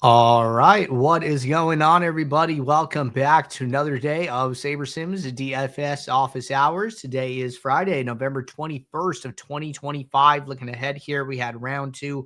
All right, what is going on, everybody? Welcome back to another day of Saber Sims DFS office hours. Today is Friday, November 21st of 2025. Looking ahead here, we had round two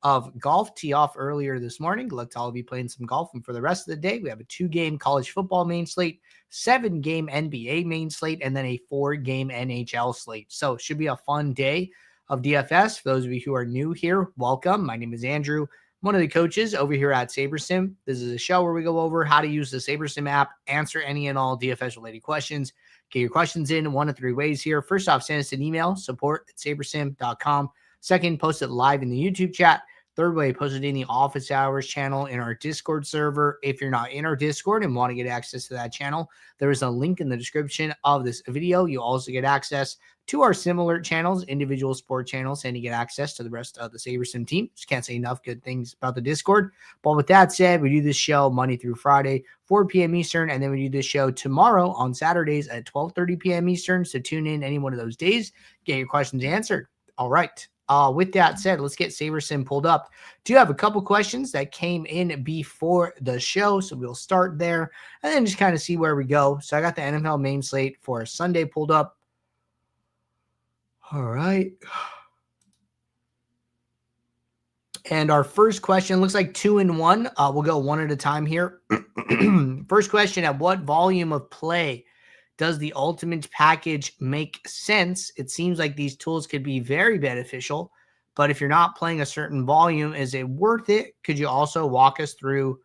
of golf tee off earlier this morning. Look to all of you playing some golf. And for the rest of the day, we have a 2-game college football main slate, 7-game NBA main slate, and then a 4-game NHL slate. So it should be a fun day of DFS. For those of you who are new here, welcome. My name is Andrew, one of the coaches over here at SaberSim. This is a show where we go over how to use the SaberSim app, answer any and all DFS related questions. Get your questions in one of three ways here. First off, send us an email, support@sabersim.com. Second, post it live in the YouTube chat. Third way, post it in the office hours channel in our Discord server. If you're not in our Discord and want to get access to that channel, there is a link in the description of this video. You'll also get access to our similar channels, individual sport channels, and you get access to the rest of the SaberSim team. Just can't say enough good things about the Discord. But with that said, we do this show Monday through Friday, 4 p.m. Eastern, and then we do this show tomorrow on Saturdays at 12:30 p.m. Eastern. So tune in any one of those days, get your questions answered. All right. With that said, let's get SaberSim pulled up. Do have a couple questions that came in before the show, so we'll start there and then just kind of see where we go. So I got the NFL main slate for Sunday pulled up. All right. And our first question looks like 2 and 1. We'll go one at a time here. First question: at what volume of play does the ultimate package make sense? It seems like these tools could be very beneficial, but if you're not playing a certain volume, is it worth it? Could you also walk us through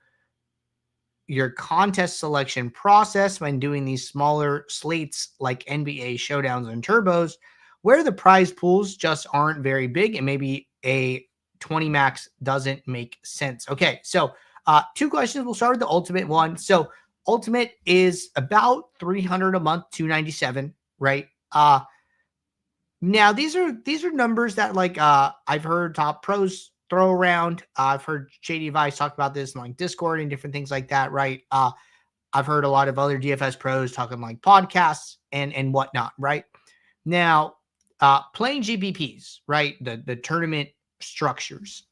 your contest selection process when doing these smaller slates like NBA showdowns and turbos, where the prize pools just aren't very big and maybe a 20 max doesn't make sense? Okay, so two questions. We'll start with the ultimate one. So ultimate is about 300 a month, 297, right? Now these are numbers that like I've heard top pros throw around. I've heard JD Vice talk about this in like Discord and different things like that, right? I've heard a lot of other DFS pros talking like podcasts and whatnot, right? Now, playing GPPs, right? The tournament structures,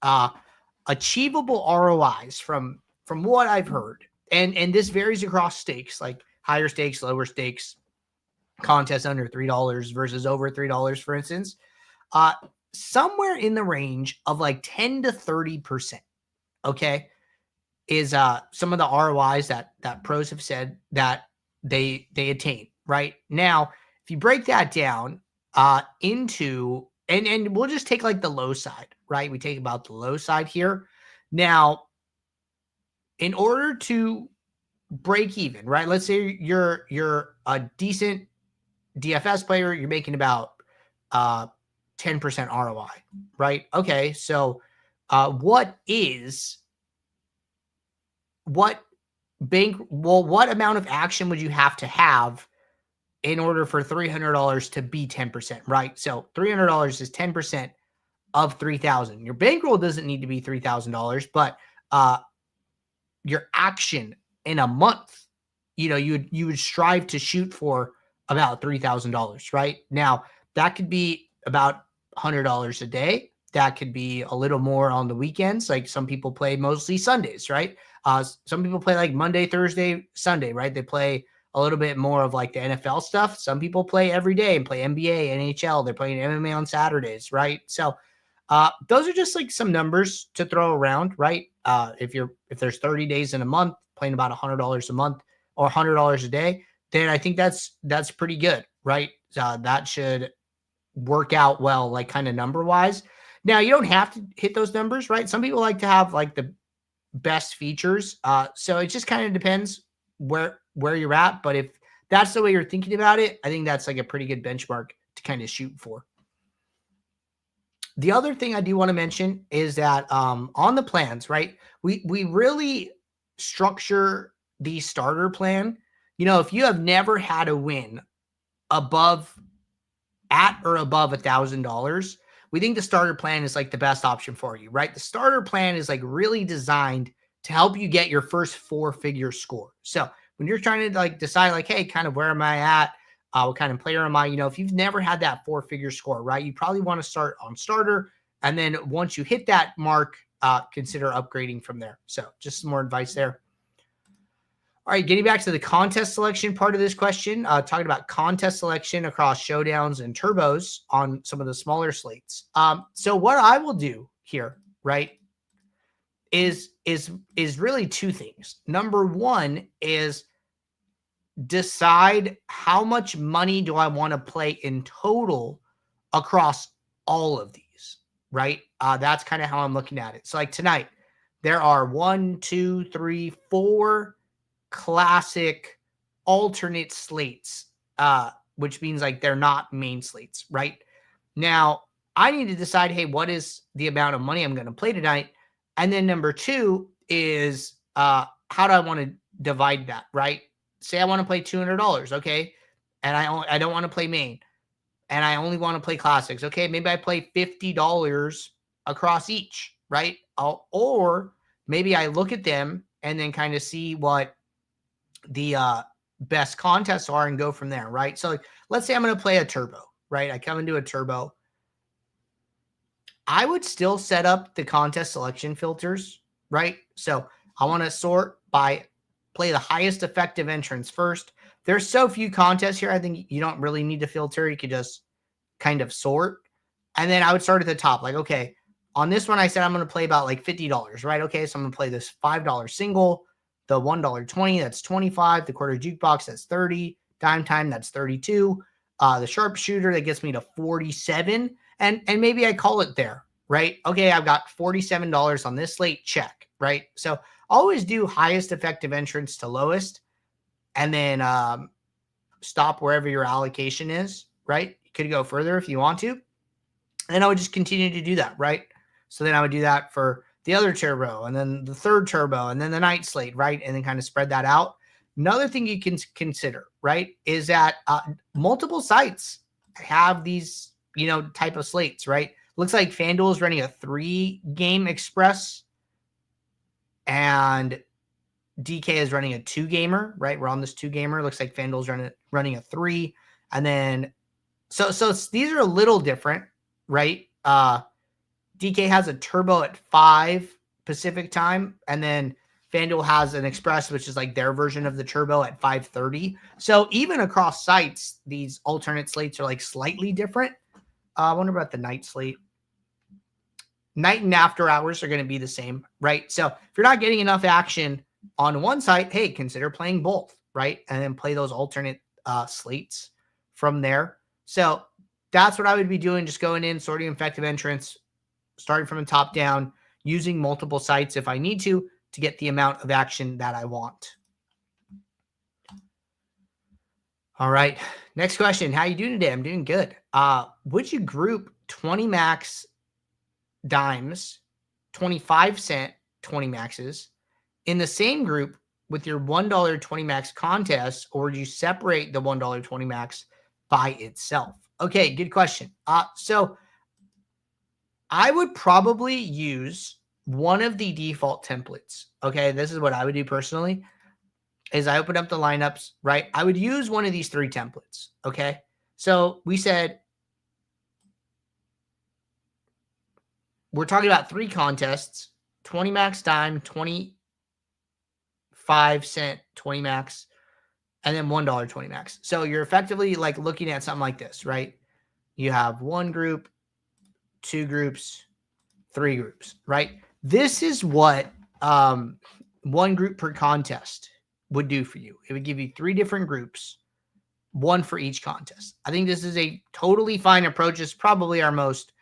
achievable ROIs from what I've heard, and this varies across stakes, like higher stakes, lower stakes, contests under $3 versus over $3, for instance. Somewhere in the range of like 10 to 30%, okay, is some of the ROIs that pros have said that they attain. Right now, if you break that down into and we'll just take like the low side, right? We take about the low side here. Now, in order to break even, right? Let's say you're a decent DFS player, you're making about 10% ROI, right? Okay, so what amount of action would you have to have in order for $300 to be 10%, right? So $300 is 10% of $3,000. Your bankroll doesn't need to be $3,000, but your action in a month, you would strive to shoot for about $3,000, right? Now, that could be about $100 a day. That could be a little more on the weekends. Like some people play mostly Sundays, right? Some people play like Monday, Thursday, Sunday, right? They play a little bit more of like the NFL stuff. Some people play every day and play NBA, NHL. They're playing MMA on Saturdays, right? So those are just like some numbers to throw around, right? If there's 30 days in a month, playing about $100 a month or $100 a day, then I think that's pretty good, right? That should work out well, like kind of number wise. Now you don't have to hit those numbers, right? Some people like to have like the best features. So it just kind of depends where you're at. But if that's the way you're thinking about it, I think that's like a pretty good benchmark to kind of shoot for. The other thing I do want to mention is that on the plans, right? We really structure the starter plan. If you have never had a win at or above $1,000, we think the starter plan is like the best option for you, right? The starter plan is like really designed to help you get your first 4-figure score. So when you're trying to like decide like, hey, kind of where am I at? What kind of player am I? If you've never had that 4-figure score, right? You probably want to start on starter. And then once you hit that mark, consider upgrading from there. So just some more advice there. All right, getting back to the contest selection part of this question, talking about contest selection across showdowns and turbos on some of the smaller slates. So what I will do here, right, is really two things. Number one is decide how much money do I want to play in total across all of these, right? That's kind of how I'm looking at it. So like tonight, there are 1, 2, 3, 4 classic alternate slates, which means like they're not main slates, right? Now, I need to decide, hey, what is the amount of money I'm going to play tonight? And then number two is how do I want to divide that, right? Say I want to play $200, okay? And I don't want to play main, and I only want to play classics. Okay, maybe I play $50 across each, right? Or maybe I look at them and then kind of see what the best contests are and go from there, right? So like, let's say I'm going to play a turbo, right? I come into a turbo. I would still set up the contest selection filters, right? So I want to sort by play the highest effective entrance first. There's so few contests here. I think you don't really need to filter. You could just kind of sort. And then I would start at the top. Like, okay, on this one, I said I'm going to play about like $50, right? Okay, so I'm going to play this $5 single, the $1.20, that's 25, the quarter jukebox, that's 30, dime time, that's 32, the sharpshooter, that gets me to 47, and maybe I call it there, right? Okay, I've got $47 on this slate, check, right? So always do highest effective entrance to lowest, and then stop wherever your allocation is, right? You could go further if you want to, and I would just continue to do that, right? So then I would do that for the other turbo, and then the third turbo, and then the night slate, right? And then kind of spread that out. Another thing you can consider, right, is that multiple sites have these, type of slates, right? Looks like FanDuel is running a 3-game express, and DK is running a 2-gamer, right? We're on this 2-gamer. Looks like FanDuel's running a 3, and then so these are a little different, right? DK has a turbo at 5 Pacific time, and then FanDuel has an express, which is like their version of the turbo at 5:30. So even across sites, these alternate slates are like slightly different. I wonder about the night slate. Night and after hours are going to be the same, right? So if you're not getting enough action on one site, hey, consider playing both, right? And then play those alternate slates from there. So that's what I would be doing, just going in, sorting effective entrance, starting from the top down, using multiple sites if I need to get the amount of action that I want. All right. Next question. How you doing today? I'm doing good. Would you group 20 max dimes, 25-cent 20 maxes in the same group with your $1 max contest, or would you separate the $1 max by itself? Okay, good question. So I would probably use one of the default templates. Okay, this is what I would do personally, is I open up the lineups, right? I would use one of these 3 templates. Okay, so we said we're talking about 3 contests: 20 max dime, 25-cent 20 max, and then $1 max. So you're effectively like looking at something like this, right? You have 1 group, 2 groups, 3 groups, right? This is what 1 group per contest would do for you. It would give you 3 different groups, 1 for each contest. I think this is a totally fine approach. It's probably our most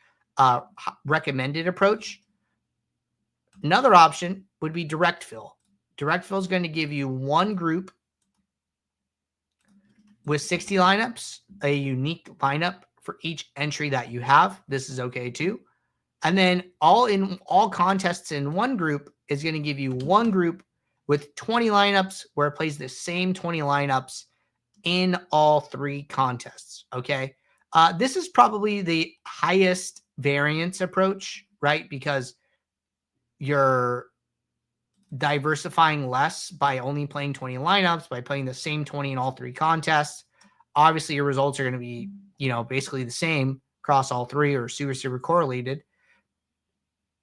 recommended approach. Another option would be direct fill. Direct fill is going to give you 1 group with 60 lineups, a unique lineup for each entry that you have. This is okay too. And then all contests in 1 group is going to give you 1 group with 20 lineups where it plays the same 20 lineups in all 3 contests. Okay. This is probably the highest variance approach, right? Because you're diversifying less by only playing 20 lineups, by playing the same 20 in all 3 contests. Obviously, your results are going to be, basically the same across all 3 or super correlated.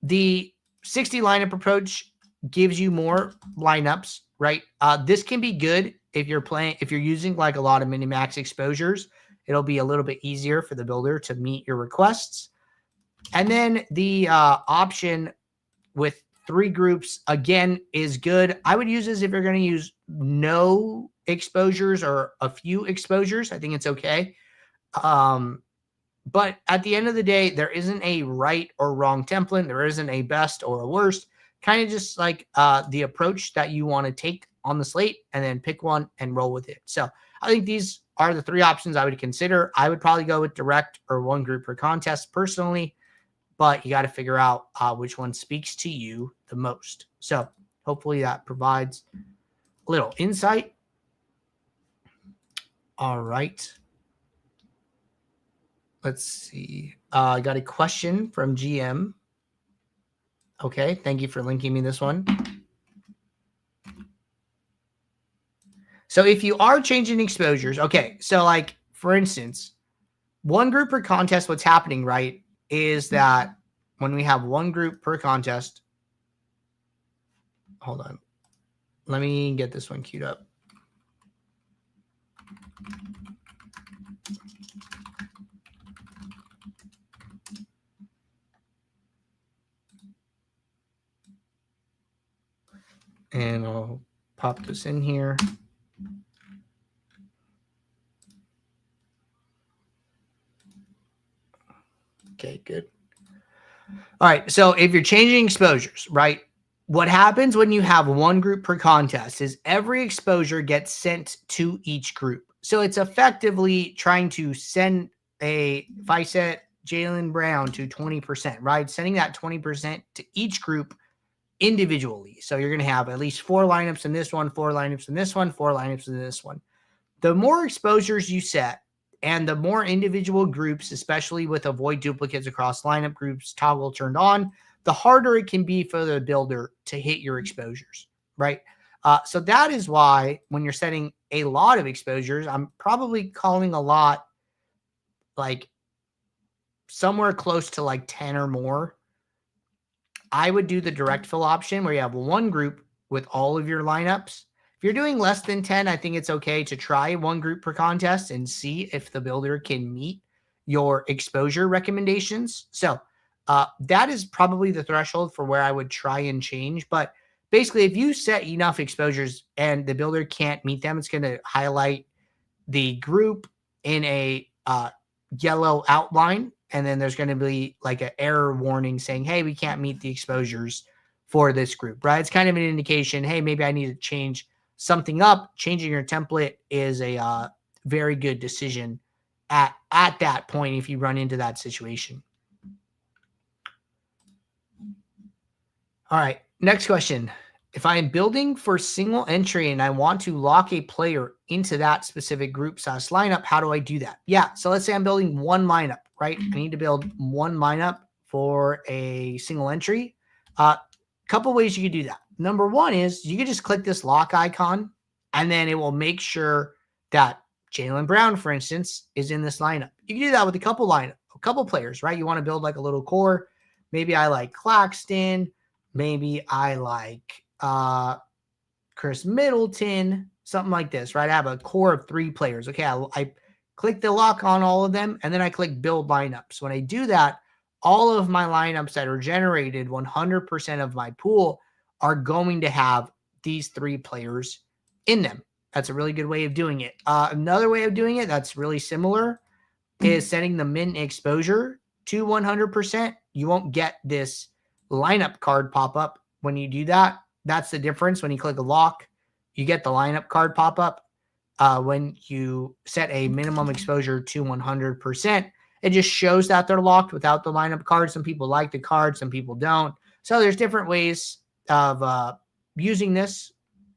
The 60 lineup approach gives you more lineups, right? This can be good if you're using like a lot of minimax exposures. It'll be a little bit easier for the builder to meet your requests. And then the option with 3 groups, again, is good. I would use this if you're going to use no exposures or a few exposures. I think it's okay. But at the end of the day, there isn't a right or wrong template. There isn't a best or a worst. Kind of just like the approach that you want to take on the slate, and then pick one and roll with it. So I think these are the 3 options I would consider. I would probably go with direct or 1 group per contest personally, but you got to figure out which one speaks to you the most. So hopefully that provides a little insight. All right. Let's see. I got a question from GM. Okay, thank you for linking me this one. So if you are changing exposures, okay, so like, for instance, 1 group per contest, what's happening, right, is that when we have 1 group per contest, hold on. Let me get this one queued up. And I'll pop this in here. Okay, good. All right, so if you're changing exposures, right, what happens when you have 1 group per contest is every exposure gets sent to each group. So it's effectively trying to send if I set Jaylen Brown to 20%, right, sending that 20% to each group individually. So you're going to have at least 4 lineups in this one, 4 lineups in this one, 4 lineups in this one. The more exposures you set, and the more individual groups, especially with avoid duplicates across lineup groups toggle turned on, the harder it can be for the builder to hit your exposures, right? So that is why when you're setting a lot of exposures, I'm probably calling a lot like somewhere close to like 10 or more. I would do the direct fill option where you have 1 group with all of your lineups. If you're doing less than 10, I think it's okay to try 1 group per contest and see if the builder can meet your exposure recommendations. So that is probably the threshold for where I would try and change. But basically, if you set enough exposures and the builder can't meet them, it's going to highlight the group in a yellow outline. And then there's going to be like an error warning saying, hey, we can't meet the exposures for this group, right? It's kind of an indication, hey, maybe I need to change something up. Changing your template is a very good decision at that point if you run into that situation. All right, next question. If I am building for single entry and I want to lock a player into that specific group / lineup, how do I do that? Yeah, so let's say I'm building 1 lineup, right? I need to build 1 lineup for a single entry. Couple ways you can do that. Number 1 is you can just click this lock icon, and then it will make sure that Jaylen Brown, for instance, is in this lineup. You can do that with a couple players, right? You want to build like a little core. Maybe I like Claxton. Maybe I like Chris Middleton, something like this, right? I have a core of 3 players. Okay, I click the lock on all of them, and then I click build lineups. When I do that, all of my lineups that are generated, 100% of my pool, are going to have these 3 players in them. That's a really good way of doing it. Another way of doing it that's really similar is setting the min exposure to 100%. You won't get this lineup card pop up when you do that. That's the difference. When you click a lock, you get the lineup card pop up. When you set a minimum exposure to 100%, it just shows that they're locked without the lineup card. Some people like the card, some people don't. So there's different ways of using this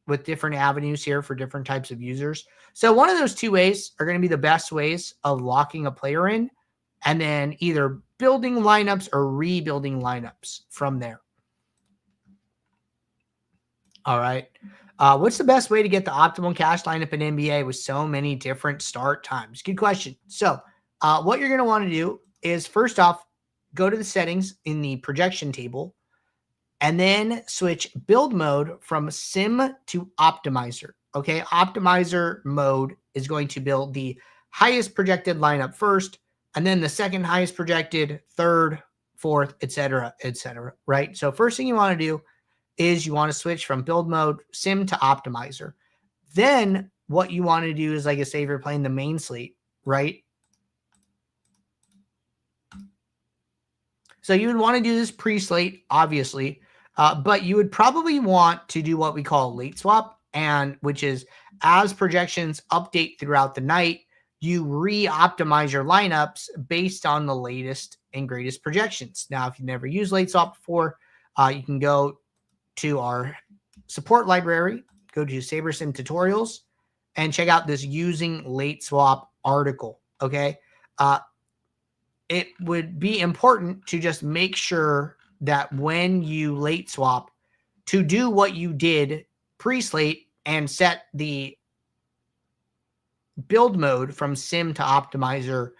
with different avenues here for different types of users. So one of those 2 ways are going to be the best ways of locking a player in, and then either building lineups or rebuilding lineups from there. All right. What's the best way to get the optimal cash lineup in NBA with so many different start times? Good question. So what you're going to want to do is, first off, go to the settings in the projection table, and then switch build mode from sim to optimizer. Okay, optimizer mode is going to build the highest projected lineup first, and then the second highest projected, third, fourth, etc., etc. Right? So first thing you want to do is you want to switch from build mode sim to optimizer. Then what you want to do is, like I say, if you're playing the main slate, right? So you would want to do this pre-slate, obviously, but you would probably want to do what we call late swap, and which is as projections update throughout the night, you re-optimize your lineups based on the latest and greatest projections. Now, if you've never used late swap before, you can go to our support library, go to SaberSim tutorials, and check out this using late swap article. Okay. It would be important to just make sure that when you late swap, to do what you did pre-slate and set the build mode from sim to optimizer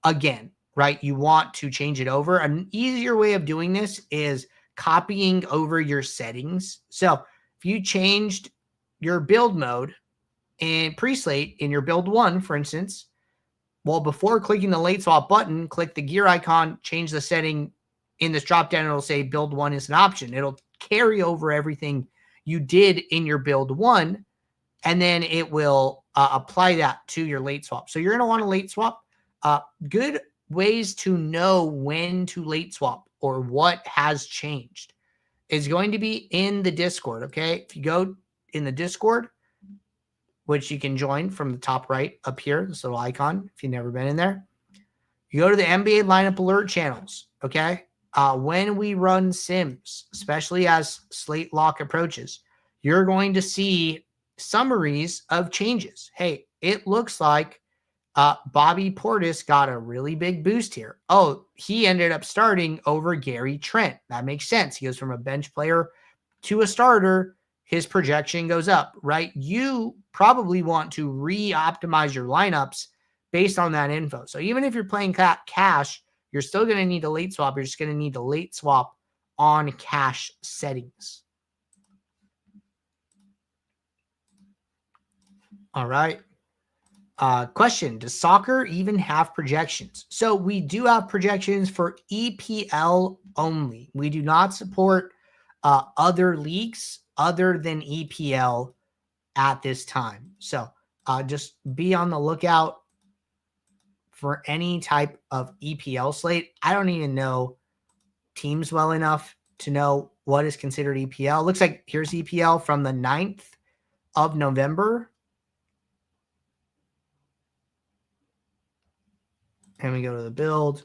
again, right? You want to change it over. An easier way of doing this is copying over your settings. So if you changed your build mode in pre-slate in your build 1, for instance, well, before clicking the late swap button, click the gear icon, change the setting in this drop down. It'll say build 1 is an option. It'll carry over everything you did in your build 1, and then it will apply that to your late swap. So you're going to want to late swap. Good ways to know when to late swap or what has changed is going to be in the Discord. Okay. If you go in the Discord, which you can join from the top right up here, this little icon, if you've never been in there, you go to the NBA lineup alert channels. Okay. When we run sims, especially as slate lock approaches, you're going to see summaries of changes. Hey, it looks like Bobby Portis got a really big boost here. Oh, he ended up starting over Gary Trent. That makes sense. He goes from a bench player to a starter. His projection goes up, right? You probably want to re-optimize your lineups based on that info. So even if you're playing cash, you're still going to need a late swap. You're just going to need to late swap on cash settings. All right. Question, does soccer even have projections? So we do have projections for EPL only. We do not support other leagues other than EPL at this time. So just be on the lookout for any type of EPL slate. I don't even know teams well enough to know what is considered EPL. Looks like here's EPL from the 9th of November. And we go to the build.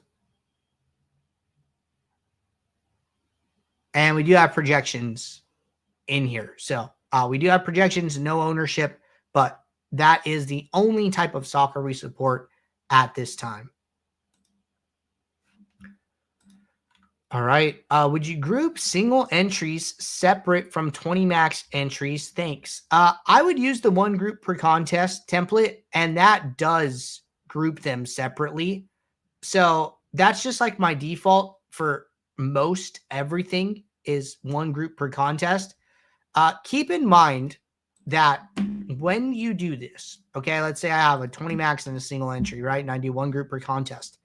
And we do have projections in here. So we do have projections, no ownership, but that is the only type of soccer we support at this time. All right. Would you group single entries separate from 20 max entries? Thanks. I would use the one group per contest template, and that does group them separately. So that's just like my default for most everything is one group per contest. Keep in mind that when you do this, okay, let's say I have a 20 max and a single entry, right? And I do one group per contest.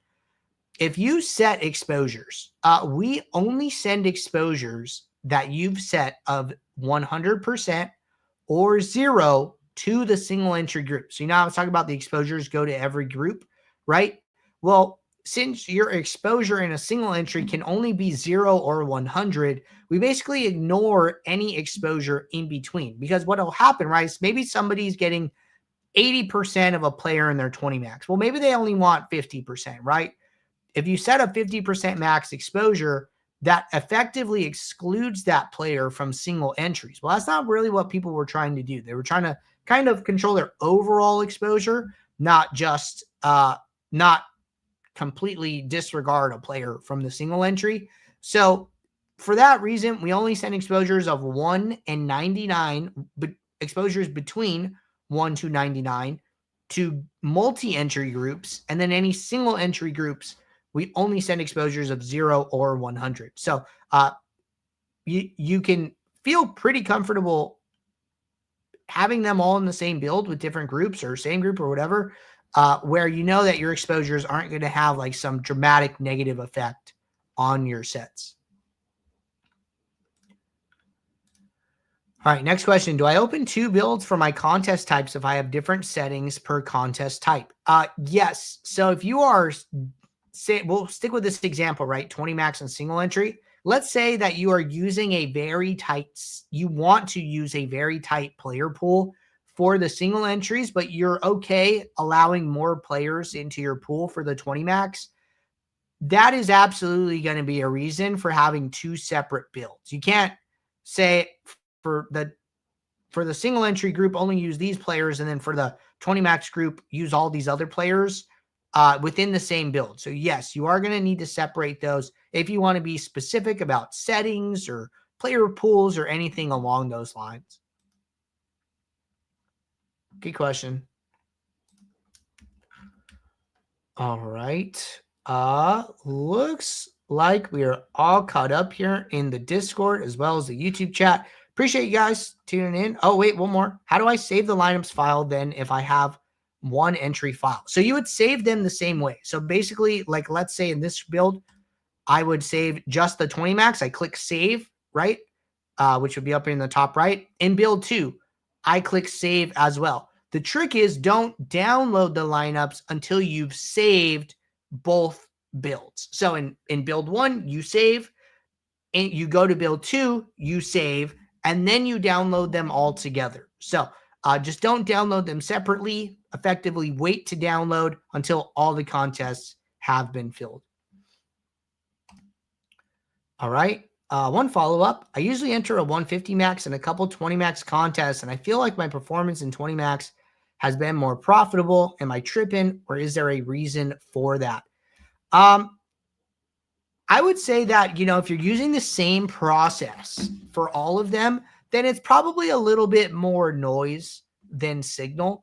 If you set exposures, we only send exposures that you've set of 100% or 0 to the single entry group. So now I was talking about the exposures go to every group, right? Well, since your exposure in a single entry can only be 0 or 100, we basically ignore any exposure in between, because what will happen, right, is maybe somebody's getting 80% of a player in their 20 max. Well, maybe they only want 50%, right? If you set a 50% max exposure, that effectively excludes that player from single entries. Well, that's not really what people were trying to do. They were trying to kind of control their overall exposure, not just not completely disregard a player from the single entry. So for that reason, we only send exposures of 1 and 99, but exposures between 1 to 99 to multi-entry groups, and then any single entry groups, we only send exposures of 0 or 100. So you can feel pretty comfortable having them all in the same build with different groups or same group or whatever, where you know that your exposures aren't going to have like some dramatic negative effect on your sets. All right, next question. Do I open 2 builds for my contest types if I have different settings per contest type? Yes. So if you are, say, we'll stick with this example, right? 20 max and single entry. Let's say that you are using a very tight, you want to use a very tight player pool for the single entries, but you're okay allowing more players into your pool for the 20 max. That is absolutely going to be a reason for having 2 separate builds. You can't say for the single entry group, only use these players, and then for the 20 max group, use all these other players within the same build. So yes, you are going to need to separate those if you want to be specific about settings or player pools or anything along those lines. Good question. All right. Looks like we are all caught up here in the Discord as well as the YouTube chat. Appreciate you guys tuning in. Oh, wait, one more. How do I save the lineups file then if I have one entry file? So you would save them the same way. So basically, like let's say in this build, I would save just the 20 max. I click save, right? Which would be up in the top right. In build 2, I click save as well. The trick is don't download the lineups until you've saved both builds. So in build 1, you save, and you go to build 2, you save, and then you download them all together. So just don't download them separately. Effectively wait to download until all the contests have been filled. All right. One follow-up. I usually enter a 150 max and a couple 20 max contests, and I feel like my performance in 20 max has been more profitable. Am I tripping, or is there a reason for that? I would say that, if you're using the same process for all of them, then it's probably a little bit more noise than signal.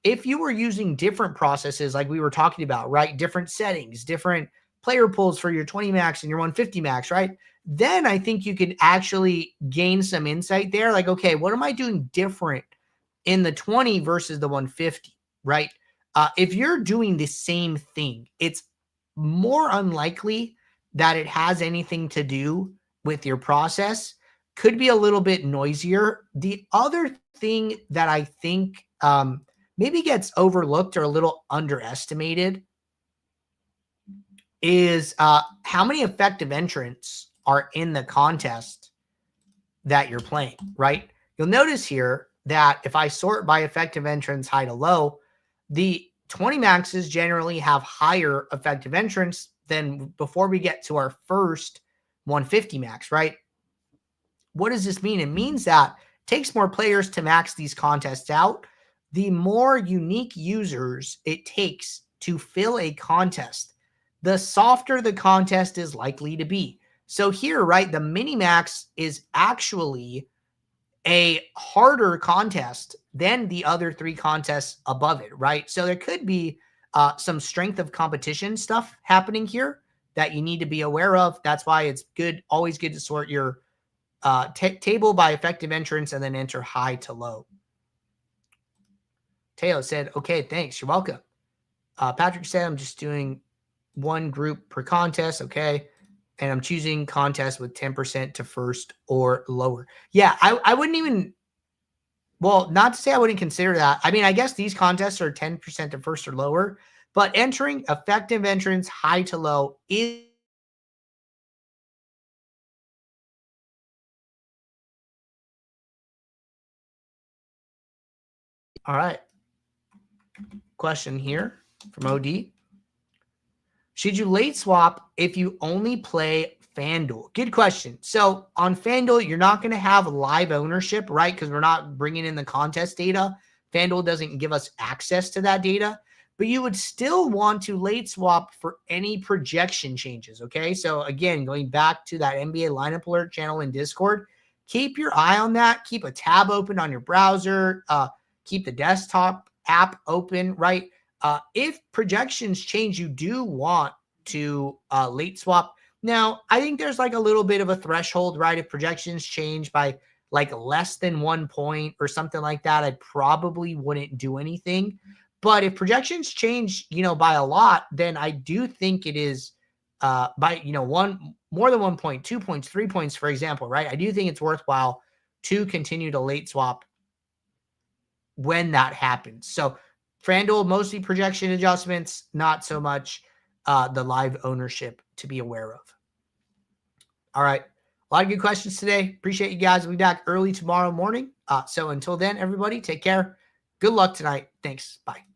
If you were using different processes like we were talking about, right? Different settings, different player pools for your 20 max and your 150 max, right? Then I think you could actually gain some insight there. Like, okay, what am I doing different in the 20 versus the 150, right? If you're doing the same thing, it's more unlikely that it has anything to do with your process. Could be a little bit noisier. The other thing that I think maybe gets overlooked or a little underestimated is how many effective entrants are in the contest that you're playing, right? You'll notice here that if I sort by effective entrants high to low, the 20 maxes generally have higher effective entrants than before we get to our first 150 max, right? What does this mean? It means that it takes more players to max these contests out. The more unique users it takes to fill a contest, the softer the contest is likely to be. So here, right, the mini max is actually a harder contest than the other 3 contests above it, right? So there could be some strength of competition stuff happening here that you need to be aware of. That's why it's good, always good to sort your table by effective entrance and then enter high to low. Teo said, okay, thanks. You're welcome. Patrick said, I'm just doing 1 group per contest. Okay. And I'm choosing contest with 10% to first or lower. Yeah, I wouldn't even, well, not to say I wouldn't consider that. I mean, I guess these contests are 10% to first or lower, but entering effective entrance high to low is all right. Question here from OD. Should you late swap if you only play FanDuel? Good question. So on FanDuel, you're not going to have live ownership, right? Because we're not bringing in the contest data. FanDuel doesn't give us access to that data, but you would still want to late swap for any projection changes, okay? So again, going back to that NBA lineup alert channel in Discord, keep your eye on that. Keep a tab open on your browser. Keep the desktop app open, right? If projections change, you do want to late swap. Now, I think there's like a little bit of a threshold, right? If projections change by like less than 1 point or something like that, I probably wouldn't do anything. But if projections change, by a lot, then I do think it is by, one more than 1 point, 2 points, 3 points, for example, right? I do think it's worthwhile to continue to late swap when that happens. So FanDuel, mostly projection adjustments, not so much the live ownership to be aware of. All right. A lot of good questions today. Appreciate you guys. We'll be back early tomorrow morning. So until then, everybody, take care. Good luck tonight. Thanks. Bye.